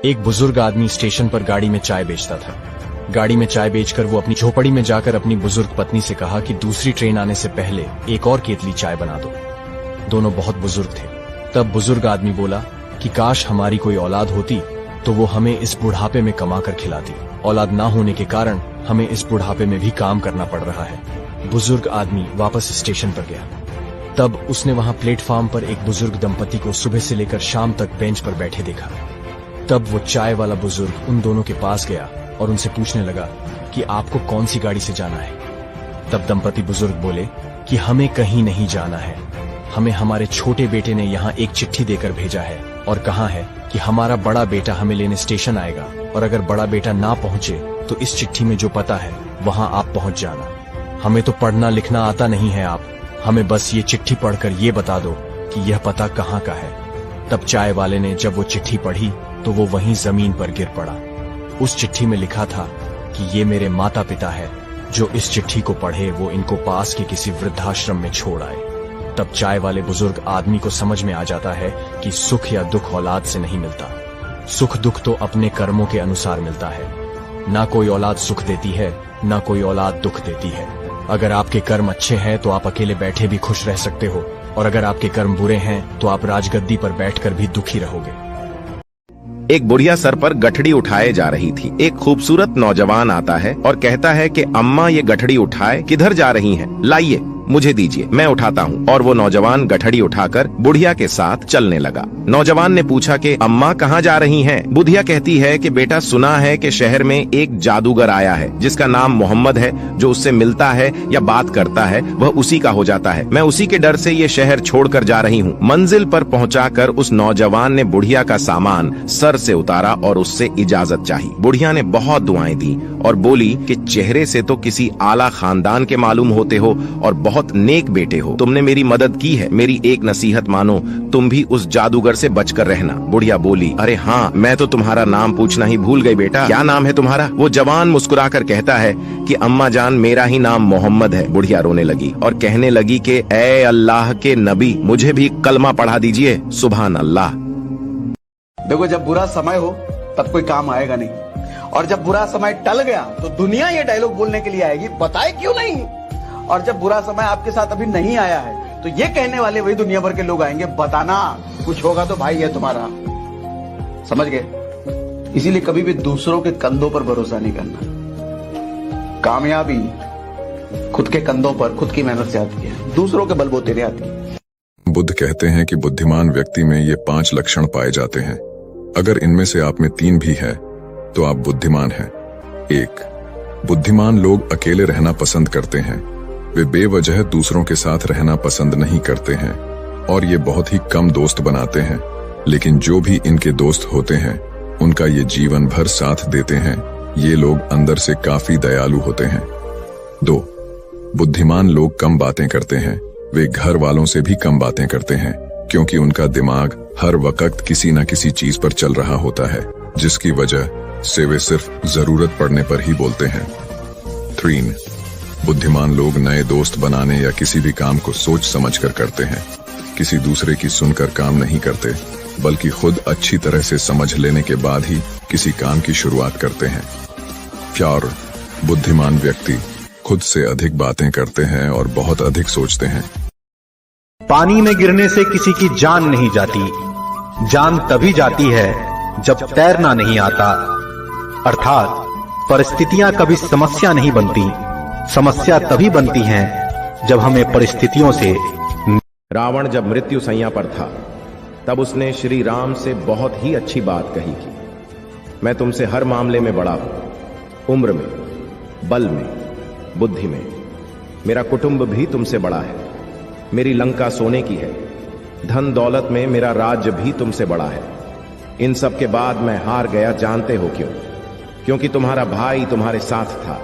एक बुजुर्ग आदमी स्टेशन पर गाड़ी में चाय बेचता था। गाड़ी में चाय बेचकर वो अपनी झोपड़ी में जाकर अपनी बुजुर्ग पत्नी से कहा कि दूसरी ट्रेन आने से पहले एक और केतली चाय बना दो। दोनों बहुत बुजुर्ग थे। तब बुजुर्ग आदमी बोला कि काश हमारी कोई औलाद होती तो वो हमें इस बुढ़ापे में कमा कर खिलाती। औलाद ना होने के कारण हमें इस बुढ़ापे में भी काम करना पड़ रहा है। बुजुर्ग आदमी वापस स्टेशन पर गया। तब उसने वहां प्लेटफॉर्म पर एक बुजुर्ग दंपति को सुबह से लेकर शाम तक बेंच पर बैठे देखा। तब वो चाय वाला बुजुर्ग उन दोनों के पास गया और उनसे पूछने लगा कि आपको कौन सी गाड़ी से जाना है। तब दंपति बुजुर्ग बोले कि हमें कहीं नहीं जाना है, हमें हमारे छोटे बेटे ने यहाँ एक चिट्ठी देकर भेजा है और कहा है कि हमारा बड़ा बेटा हमें लेने स्टेशन आएगा और अगर बड़ा बेटा ना पहुंचे तो इस चिट्ठी में जो पता है वहां आप पहुंच जाना। हमें तो पढ़ना लिखना आता नहीं है, आप हमें बस ये चिट्ठी पढ़कर ये बता दो कि यह पता कहाँ का है। तब चाय वाले ने जब वो चिट्ठी पढ़ी तो वो वहीं जमीन पर गिर पड़ा। उस चिट्ठी में लिखा था कि ये मेरे माता पिता है, जो इस चिट्ठी को पढ़े वो इनको पास के किसी वृद्धाश्रम में छोड़ आए। तब चाय वाले बुजुर्ग आदमी को समझ में आ जाता है कि सुख या दुख औलाद से नहीं मिलता। सुख दुख तो अपने कर्मों के अनुसार मिलता है। ना कोई औलाद सुख देती है, ना कोई औलाद दुख देती है। अगर आपके कर्म अच्छे हैं तो आप अकेले बैठे भी खुश रह सकते हो, और अगर आपके कर्म बुरे हैं तो आप राजगद्दी पर बैठकर भी दुखी रहोगे। एक बुढ़िया सर पर गठड़ी उठाए जा रही थी। एक खूबसूरत नौजवान आता है और कहता है कि अम्मा ये गठड़ी उठाए किधर जा रही हैं? लाइए मुझे दीजिए, मैं उठाता हूँ। और वो नौजवान गठड़ी उठाकर बुढ़िया के साथ चलने लगा। नौजवान ने पूछा कि अम्मा कहाँ जा रही हैं? बुढ़िया कहती है कि बेटा सुना है कि शहर में एक जादूगर आया है जिसका नाम मोहम्मद है, जो उससे मिलता है या बात करता है वह उसी का हो जाता है। मैं उसी के डर से ये शहर छोड़कर जा रही हूँ। मंजिल पर पहुँचाकर उस नौजवान ने बुढ़िया का सामान सर से उतारा और उससे इजाजत चाही। बुढ़िया ने बहुत दुआएं दी और बोली कि चेहरे से तो किसी आला खानदान के मालूम होते हो और बहुत नेक बेटे हो, तुमने मेरी मदद की है। मेरी एक नसीहत मानो, तुम भी उस जादूगर से बचकर रहना। बुढ़िया बोली, अरे हाँ, मैं तो तुम्हारा नाम पूछना ही भूल गई बेटा, क्या नाम है तुम्हारा? वो जवान मुस्कुराकर कहता है कि अम्मा जान मेरा ही नाम मोहम्मद है। बुढ़िया रोने लगी और कहने लगी कि ऐ अल्लाह के नबी, मुझे भी कलमा पढ़ा दीजिए। सुभान अल्लाह। देखो, जब बुरा समय हो तब कोई काम आएगा नहीं, और जब बुरा समय टल गया तो दुनिया ये डायलॉग बोलने के लिए आएगी, बताए क्यों नहीं। और जब बुरा समय आपके साथ अभी नहीं आया है तो ये कहने वाले वही दुनिया भर के लोग आएंगे, बताना कुछ होगा तो भाई है तुम्हारा। समझ गए? इसीलिए कभी भी दूसरों के कंधों पर भरोसा नहीं करना। कामयाबी खुद के कंधों पर खुद की मेहनत से आती है, दूसरों के बलबूते नहीं आती। बुद्ध कहते हैं कि बुद्धिमान व्यक्ति में ये 5 लक्षण पाए जाते हैं। अगर इनमें से आप में 3 भी है तो आप बुद्धिमान हैं। 1. बुद्धिमान लोग अकेले रहना पसंद करते हैं। वे बेवजह दूसरों के साथ रहना पसंद नहीं करते हैं और ये बहुत ही कम दोस्त बनाते हैं, लेकिन जो भी इनके दोस्त होते हैं उनका ये जीवन भर साथ देते हैं। ये लोग अंदर से काफी दयालु होते हैं। 2. बुद्धिमान लोग कम बातें करते हैं। वे घर वालों से भी कम बातें करते हैं क्योंकि उनका दिमाग हर वक्त किसी न किसी चीज पर चल रहा होता है, जिसकी वजह से वे सिर्फ जरूरत पड़ने पर ही बोलते हैं। 3. बुद्धिमान लोग नए दोस्त बनाने या किसी भी काम को सोच समझकर करते हैं। किसी दूसरे की सुनकर काम नहीं करते, बल्कि खुद अच्छी तरह से समझ लेने के बाद ही किसी काम की शुरुआत करते हैं। 4. बुद्धिमान व्यक्ति खुद से अधिक बातें करते हैं और बहुत अधिक सोचते हैं। पानी में गिरने से किसी की जान नहीं जाती, जान तभी जाती है जब तैरना नहीं आता। अर्थात परिस्थितियां कभी समस्या नहीं बनती, समस्या तभी बनती हैं जब हमें परिस्थितियों से। रावण जब मृत्यु सैया पर था तब उसने श्री राम से बहुत ही अच्छी बात कही थी, मैं तुमसे हर मामले में बड़ा हूं, उम्र में, बल में, बुद्धि में। मेरा कुटुंब भी तुमसे बड़ा है। मेरी लंका सोने की है। धन दौलत में मेरा राज्य भी तुमसे बड़ा है। इन सब के बाद मैं हार गया, जानते हो क्यों? क्योंकि तुम्हारा भाई तुम्हारे साथ था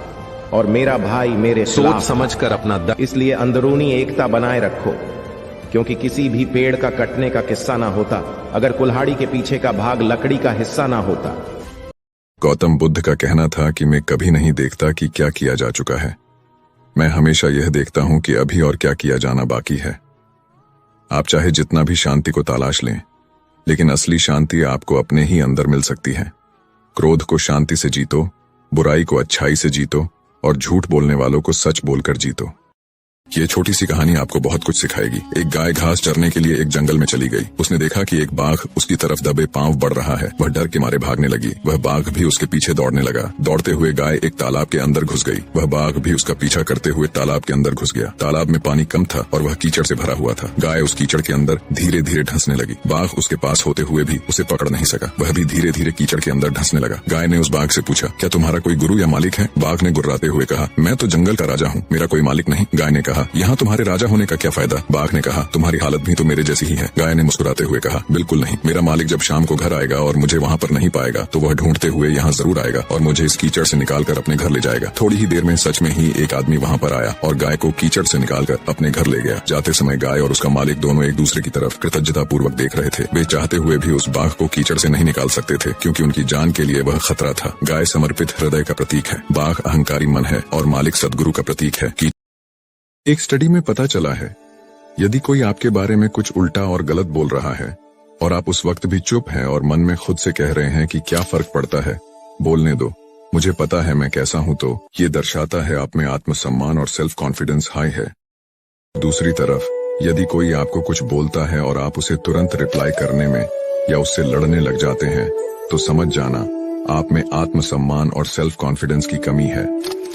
और मेरा भाई मेरे सोच समझकर अपना इसलिए अंदरूनी एकता बनाए रखो, क्योंकि किसी भी पेड़ का कटने का किस्सा ना होता अगर कुल्हाड़ी के पीछे का भाग लकड़ी का हिस्सा ना होता। गौतम बुद्ध का कहना था कि मैं कभी नहीं देखता कि क्या किया जा चुका है, मैं हमेशा यह देखता हूं कि अभी और क्या किया जाना बाकी है। आप चाहे जितना भी शांति को तलाश लें, लेकिन असली शांति आपको अपने ही अंदर मिल सकती है। क्रोध को शांति से जीतो, बुराई को अच्छाई से जीतो और झूठ बोलने वालों को सच बोलकर जीतो। ये छोटी सी कहानी आपको बहुत कुछ सिखाएगी। एक गाय घास चरने के लिए एक जंगल में चली गई। उसने देखा कि एक बाघ उसकी तरफ दबे पांव बढ़ रहा है। वह डर के मारे भागने लगी। वह बाघ भी उसके पीछे दौड़ने लगा। दौड़ते हुए गाय एक तालाब के अंदर घुस गई। वह बाघ भी उसका पीछा करते हुए तालाब के अंदर घुस गया। तालाब में पानी कम था और वह कीचड़ से भरा हुआ था। गाय उस कीचड़ के अंदर धीरे धीरे ढंसने लगी। बाघ उसके पास होते हुए भी उसे पकड़ नहीं सका। वह भी धीरे धीरे कीचड़ के अंदर ढंसने लगा। गाय ने उस बाघ से पूछा, क्या तुम्हारा कोई गुरु या मालिक है? बाघ ने गुर्राते हुए कहा, मैं तो जंगल का राजा हूँ, मेरा कोई मालिक नहीं। गाय ने कहा, यहाँ तुम्हारे राजा होने का क्या फायदा? बाघ ने कहा, तुम्हारी हालत भी तो मेरे जैसी ही है। गाय ने मुस्कुराते हुए कहा, बिल्कुल नहीं, मेरा मालिक जब शाम को घर आएगा और मुझे वहाँ पर नहीं पाएगा तो वह ढूंढते हुए यहाँ जरूर आएगा और मुझे इस कीचड़ से निकालकर अपने घर ले जाएगा। थोड़ी ही देर में सच में ही एक आदमी वहाँ पर आया और गाय को कीचड़ से निकालकर अपने घर ले गया। जाते समय गाय और उसका मालिक दोनों एक दूसरे की तरफ कृतज्ञता पूर्वक देख रहे थे। वे चाहते हुए भी उस बाघ को कीचड़ से नहीं निकाल सकते थे क्योंकि उनकी जान के लिए वह खतरा था। गाय समर्पित हृदय का प्रतीक है, बाघ अहंकारी मन है और मालिक सद्गुरु का प्रतीक है। एक स्टडी में पता चला है, यदि कोई आपके बारे में कुछ उल्टा और गलत बोल रहा है और आप उस वक्त भी चुप हैं और मन में खुद से कह रहे हैं कि क्या फर्क पड़ता है, बोलने दो, मुझे पता है मैं कैसा हूं, तो ये दर्शाता है आप में आत्मसम्मान और सेल्फ कॉन्फिडेंस हाई है। दूसरी तरफ यदि कोई आपको कुछ बोलता है और आप उसे तुरंत रिप्लाई करने में या उससे लड़ने लग जाते हैं तो समझ जाना आप में आत्मसम्मान और सेल्फ कॉन्फिडेंस की कमी है।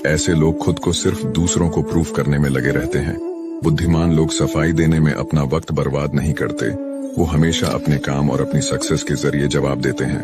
ऐसे लोग खुद को सिर्फ दूसरों को प्रूफ करने में लगे रहते हैं। बुद्धिमान लोग सफाई देने में अपना वक्त बर्बाद नहीं करते, वो हमेशा अपने काम और अपनी सक्सेस के जरिए जवाब देते हैं।